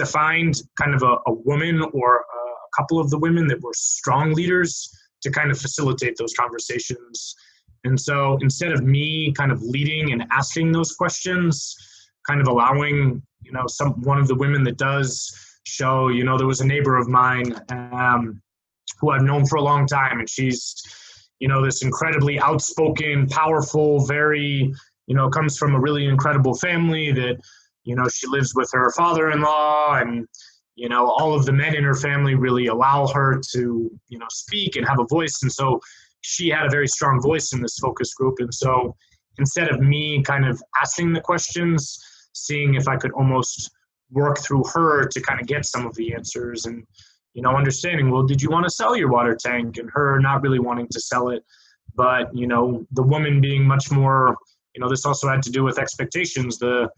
find kind of a woman or a couple of the women that were strong leaders to kind of facilitate those conversations. And so instead of me kind of leading and asking those questions, kind of allowing, one of the women that does show, there was a neighbor of mine who I've known for a long time, and she's, this incredibly outspoken, powerful, very, comes from a really incredible family that, she lives with her father-in-law, and, all of the men in her family really allow her to, speak and have a voice. And so she had a very strong voice in this focus group. And so instead of me kind of asking the questions, seeing if I could almost work through her to kind of get some of the answers, and, understanding, well, did you want to sell your water tank? And her not really wanting to sell it, but, the woman being much more, this also had to do with expectations. The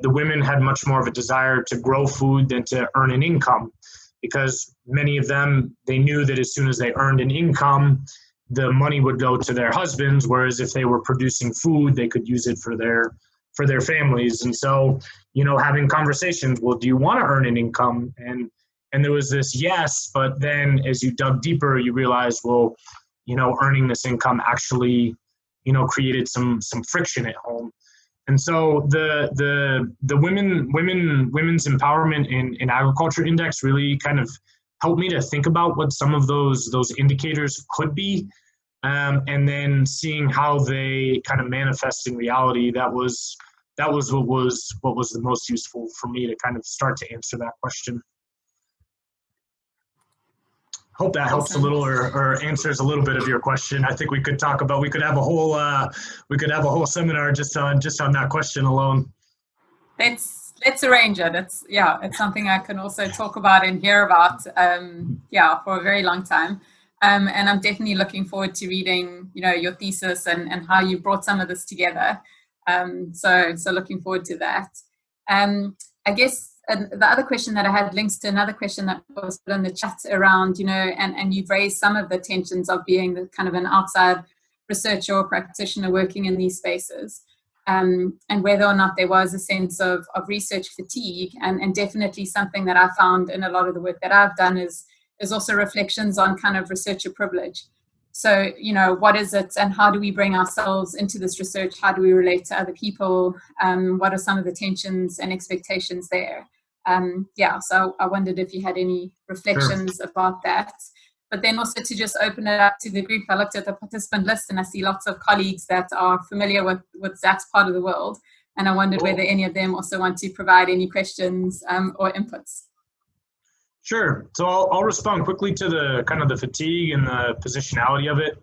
women had much more of a desire to grow food than to earn an income, because many of them, they knew that as soon as they earned an income, the money would go to their husbands, whereas if they were producing food, they could use it for their families. And so, having conversations, well, do you want to earn an income? And there was this yes, but then as you dug deeper, you realized, well, earning this income actually, created some friction at home. And so the women's empowerment in agriculture index really kind of helped me to think about what some of those indicators could be, and then seeing how they kind of manifest in reality. That was what was the most useful for me to kind of start to answer that question. Hope that helps a little, or answers a little bit of your question. I think we could have a whole seminar just on that question alone. Let's arrange it. It's something I can also talk about and hear about for a very long time. And I'm definitely looking forward to reading, your thesis and how you brought some of this together. So looking forward to that. I guess the other question that I had links to another question that was put in the chat around, and you've raised some of the tensions of being the kind of an outside researcher or practitioner working in these spaces, and whether or not there was a sense of research fatigue, and definitely something that I found in a lot of the work that I've done is also reflections on kind of researcher privilege. So, what is it, and how do we bring ourselves into this research? How do we relate to other people? What are some of the tensions and expectations there? So I wondered if you had any reflections about that. But then also to just open it up to the group, I looked at the participant list and I see lots of colleagues that are familiar with Zach's part of the world. And I wondered whether any of them also want to provide any questions or inputs. Sure. So I'll respond quickly to the kind of the fatigue and the positionality of it.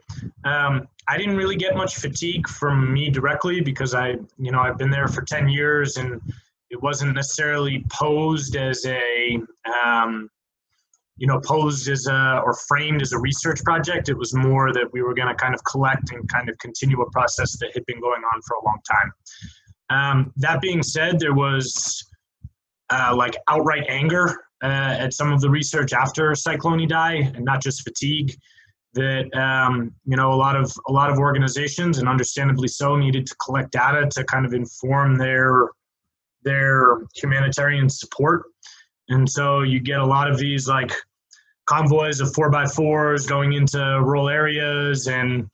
I didn't really get much fatigue from me directly, because I've been there for 10 years and it wasn't necessarily posed as or framed as a research project. It was more that we were going to kind of collect and kind of continue a process that had been going on for a long time. That being said, there was outright anger at some of the research after Cyclone Idai, and not just fatigue, that a lot of organizations, and understandably so, needed to collect data to kind of inform their humanitarian support. And so you get a lot of these like convoys of 4x4s going into rural areas and,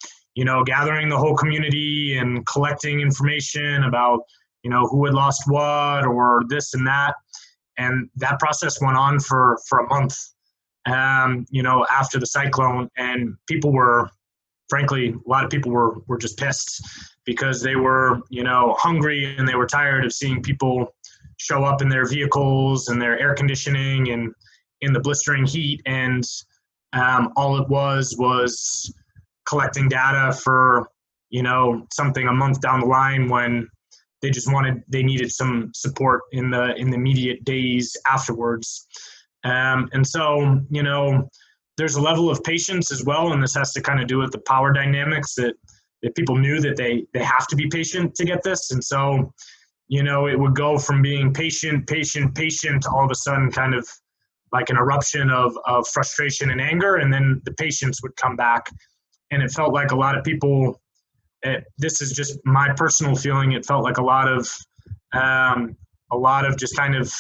gathering the whole community and collecting information about, who had lost what or this and that. And that process went on for a month, after the cyclone. And people were, frankly, a lot of people were just pissed because they were, hungry, and they were tired of seeing people show up in their vehicles and their air conditioning and in the blistering heat. And all it was collecting data for, something a month down the line when they needed some support in the immediate days afterwards. And so, there's a level of patience as well, and this has to kind of do with the power dynamics that people knew that they have to be patient to get this. And so, it would go from being patient, all of a sudden kind of like an eruption of frustration and anger, and then the patience would come back. And it felt like a lot of people, this is just my personal feeling, it felt like a lot of just kind of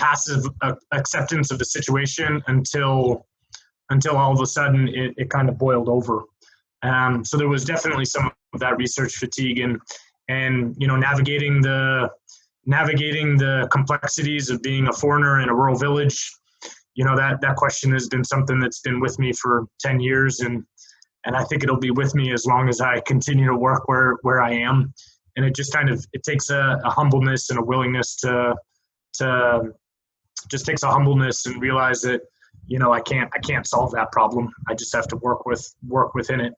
passive acceptance of the situation until all of a sudden it kind of boiled over. So there was definitely some of that research fatigue, and navigating the complexities of being a foreigner in a rural village. That question has been something that's been with me for 10 years, and I think it'll be with me as long as I continue to work where I am. And it just it takes a humbleness and a willingness to just takes a humbleness and realize that, I can't solve that problem. I just have to work within it.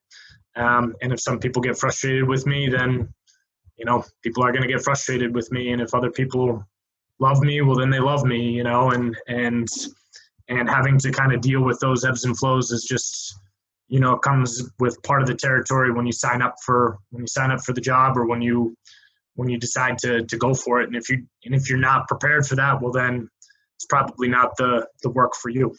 And if some people get frustrated with me, then, people are going to get frustrated with me. And if other people love me, well, then they love me, and having to kind of deal with those ebbs and flows is just, comes with part of the territory when you sign up for the job, or when you decide to go for it. And if you're not prepared for that, well, then it's probably not the work for you.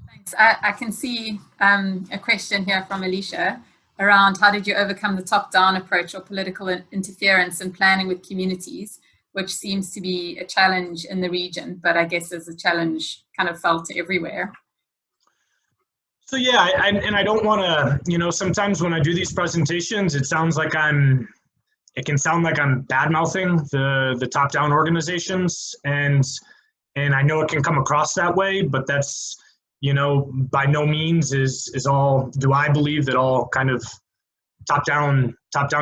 Thanks. I can see a question here from Alicia around how did you overcome the top-down approach or political interference in planning with communities, which seems to be a challenge in the region, but I guess is a challenge kind of felt everywhere. So yeah, I don't want to, sometimes when I do these presentations, it can sound like I'm bad-mouthing the top-down organizations, and I know it can come across that way, but that's, by no means is all, do I believe that all kind of top-down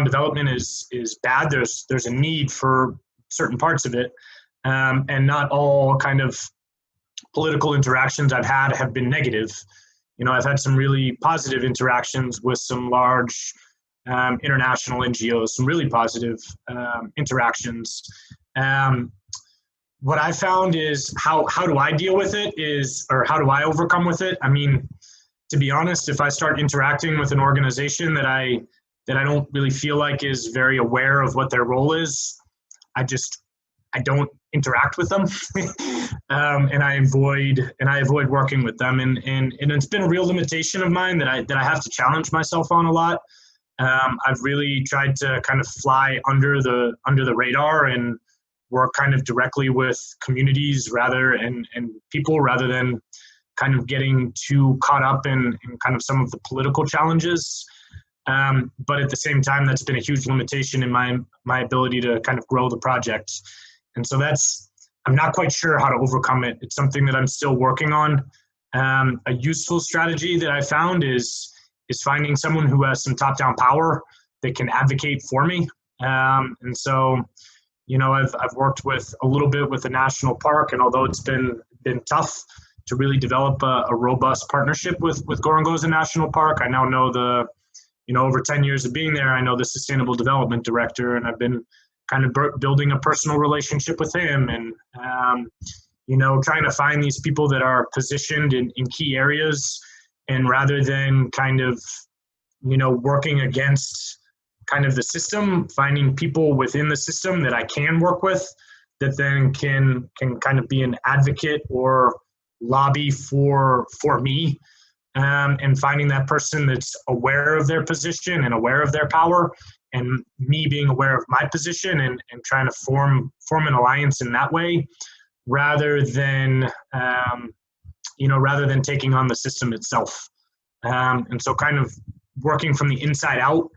development is bad. There's a need for certain parts of it, and not all kind of political interactions I've had have been negative. I've had some really positive interactions with some large international NGOs, some really positive interactions. What I found is how do I deal with it or how do I overcome with it? I mean, to be honest, if I start interacting with an organization that I don't really feel like is very aware of what their role is, I don't interact with them, and I avoid working with them, and it's been a real limitation of mine that I have to challenge myself on a lot. I've really tried to kind of fly under the radar and work kind of directly with communities and people, rather than kind of getting too caught up in kind of some of the political challenges. But at the same time, that's been a huge limitation in my ability to kind of grow the project. And so I'm not quite sure how to overcome it. It's something that I'm still working on. A useful strategy that I found is finding someone who has some top-down power that can advocate for me. And so, I've worked a little bit with the national park, and although it's been tough to really develop a robust partnership with Gorongosa National Park, I now know over 10 years of being there, I know the sustainable development director, and I've been kind of building a personal relationship with him, and trying to find these people that are positioned in key areas, and rather than kind of working against kind of the system, finding people within the system that I can work with that then can kind of be an advocate or lobby for me, and finding that person that's aware of their position and aware of their power, and me being aware of my position, and trying to form an alliance in that way, rather than rather than taking on the system itself. And so kind of working from the inside out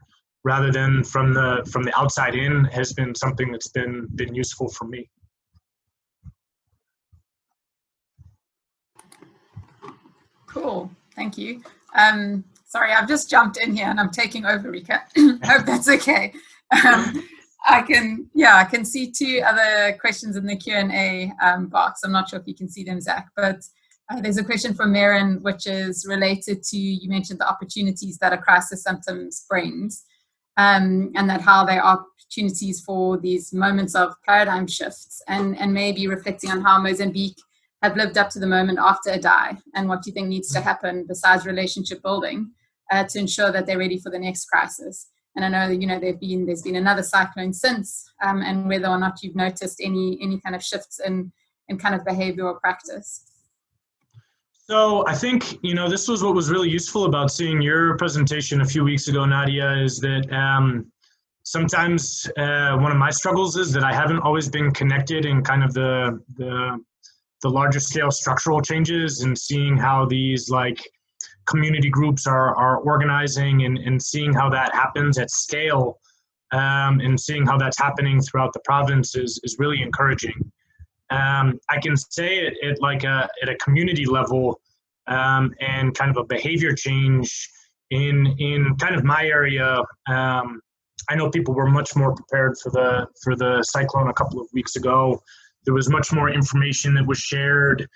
rather than from the outside in has been something that's been useful for me. Cool, thank you. Sorry, I've just jumped in here and I'm taking over, Rika. Hope that's okay. I can see two other questions in the Q&A box. I'm not sure if you can see them, Zach, but there's a question from Maren, which is related to, you mentioned the opportunities that a crisis symptoms brings, and that how there are opportunities for these moments of paradigm shifts, and maybe reflecting on how Mozambique have lived up to the moment after Idai, and what you think needs to happen besides relationship building to ensure that they're ready for the next crisis. And I know that, there's been another cyclone since, and whether or not you've noticed any kind of shifts in kind of behavior or practice. So I think, this was what was really useful about seeing your presentation a few weeks ago, Nadia, is that sometimes one of my struggles is that I haven't always been connected in kind of the larger scale structural changes, and seeing how these community groups are organizing, and seeing how that happens at scale, and seeing how that's happening throughout the province is really encouraging. I can say at a community level, and kind of a behavior change in kind of my area. I know people were much more prepared for the cyclone a couple of weeks ago. There was much more information that was shared.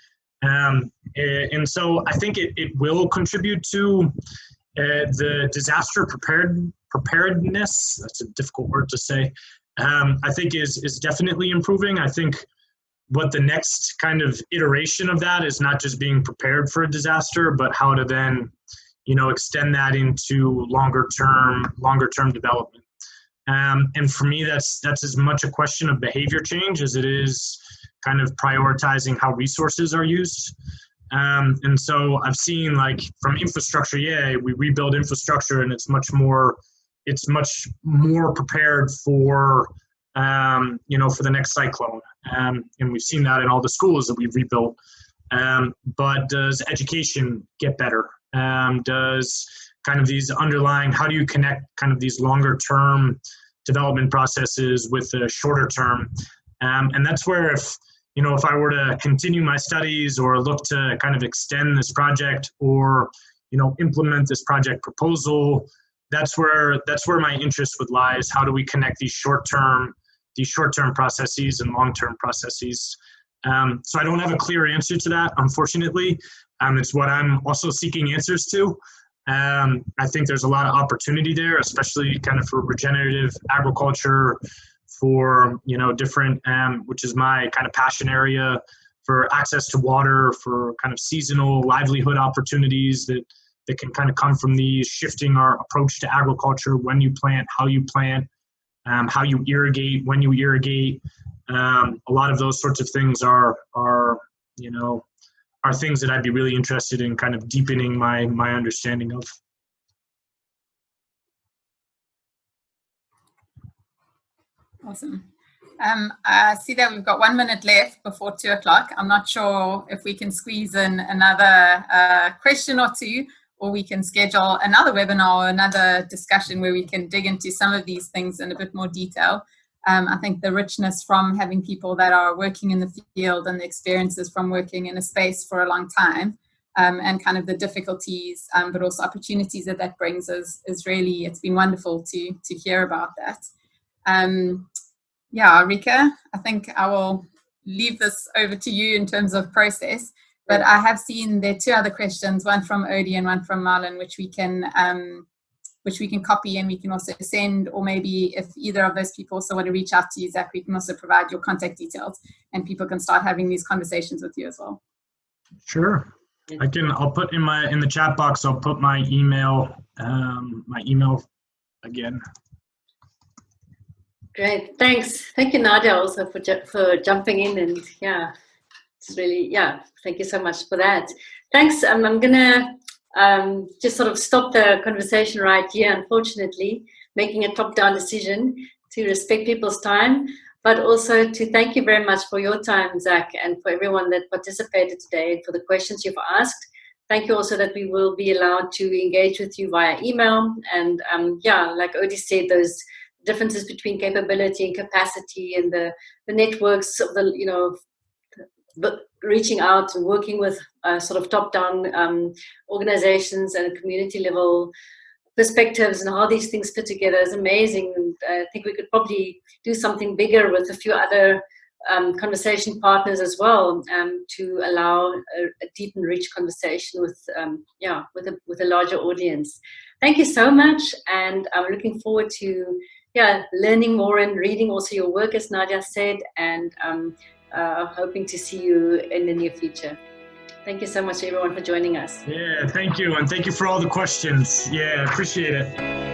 And so I think it will contribute to the disaster preparedness. That's a difficult word to say. I think is definitely improving. I think what the next kind of iteration of that is not just being prepared for a disaster, but how to then, extend that into longer term development. And for me, that's as much a question of behavior change as it is kind of prioritizing how resources are used. And so I've seen from infrastructure, we rebuild infrastructure, and it's much more prepared for, for the next cyclone. And we've seen that in all the schools that we've rebuilt. But does education get better? Does kind of these underlying, how do you connect kind of these longer term development processes with the shorter term? And that's where if I were to continue my studies or look to kind of extend this project or, implement this project proposal, that's where my interest would lie, is how do we connect these short-term processes and long-term processes. So I don't have a clear answer to that, unfortunately. It's what I'm also seeking answers to. I think there's a lot of opportunity there, especially kind of for regenerative agriculture, for, different, which is my kind of passion area, for access to water, for kind of seasonal livelihood opportunities that can kind of come from these, shifting our approach to agriculture, when you plant, how you irrigate, when you irrigate. A lot of those sorts of things are things that I'd be really interested in kind of deepening my understanding of. Awesome. I see that we've got 1 minute left before 2 o'clock. I'm not sure if we can squeeze in another question or two, or we can schedule another webinar or another discussion where we can dig into some of these things in a bit more detail. I think the richness from having people that are working in the field, and the experiences from working in a space for a long time, and kind of the difficulties, but also opportunities that brings is really, it's been wonderful to hear about that. Rika, I think I will leave this over to you in terms of process, but I have seen there are two other questions, one from Odie and one from Marlon, which we can copy, and we can also send, or maybe if either of those people also want to reach out to you, Zach, we can also provide your contact details, and people can start having these conversations with you as well. Sure. I'll put in the chat box, I'll put my email again. Great, thanks. Thank you, Nadia, also for jumping in, and yeah, it's really, yeah, thank you so much for that. Thanks. I'm gonna just sort of stop the conversation right here, unfortunately, making a top-down decision to respect people's time, but also to thank you very much for your time, Zach, and for everyone that participated today and for the questions you've asked. Thank you also that we will be allowed to engage with you via email. And yeah, like Odie said, those differences between capability and capacity and the networks of the, you know, but reaching out and working with sort of top-down organizations and community level perspectives and how these things fit together is amazing. And I think we could probably do something bigger with a few other conversation partners as well, to allow a deep and rich conversation with yeah, with a larger audience. Thank you so much, and I'm looking forward to learning more and reading also your work, as Nadia said, and hoping to see you in the near future. Thank you so much, everyone, for joining us. Yeah, thank you. And thank you for all the questions. Yeah, appreciate it.